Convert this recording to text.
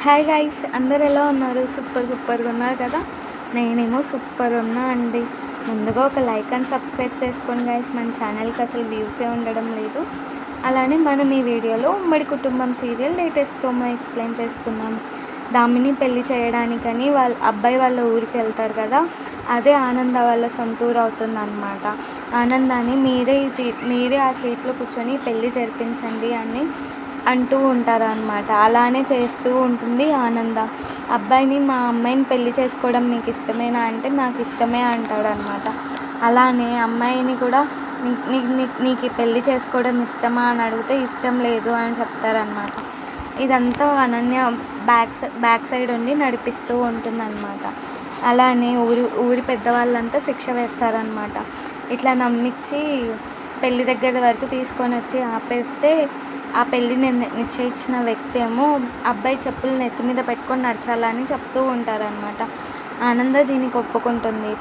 Hi guys, అందరు ఎలా ఉన్నారు? సూపర్గా ఉన్నారు కదా. నేనేమో సూపర్ ఉన్నా అండి. ముందుగా ఒక లైక్ అండ్ సబ్స్క్రైబ్ చేసుకోండి గైస్. మన ఛానల్కి అసలు వ్యూసే ఉండడం లేదు. అలానే మనం ఈ వీడియోలో ఉమ్మడి కుటుంబం సీరియల్ లేటెస్ట్ ప్రోమో ఎక్స్ప్లెయిన్ చేసుకుందాం. దామిని పెళ్లి చేయడానికని వాళ్ళ అబ్బాయి వాళ్ళ ఊరికి వెళ్తారు కదా, అదే ఆనంద వాళ్ళ సొంత ఊరు అవుతుందన్నమాట. ఆనందాన్ని మీరే ఆ సీట్లో కూర్చొని పెళ్లి జరిపించండి అని అంటూ ఉంటారనమాట. అలానే చేస్తూ ఉంటుంది ఆనంద. అబ్బాయిని, మా అమ్మాయిని పెళ్లి చేసుకోవడం మీకు ఇష్టమేనా అంటే నాకు ఇష్టమే అంటాడనమాట. అలానే అమ్మాయిని కూడా నీకు ఈ పెళ్లి చేసుకోవడం ఇష్టమా అని అడిగితే ఇష్టం లేదు అని చెప్తారనమాట. ఇదంతా అనన్య బ్యాక్ సైడ్ ఉండి నడిపిస్తూ ఉంటుందన్నమాట. అలానే ఊరి పెద్దవాళ్ళంతా శిక్ష వేస్తారనమాట. ఇట్లా నమ్మించి పెళ్లి దగ్గర వరకు తీసుకొని వచ్చి ఆపేస్తే ఆ పెళ్ళిని నిశ్చయించిన వ్యక్తి ఏమో అబ్బాయి చెప్పులు నెత్తి మీద పెట్టుకొని నడచాలని చెప్తూ ఉంటారనమాట. ఆనంద దీనికి ఒప్పుకుంటుంది.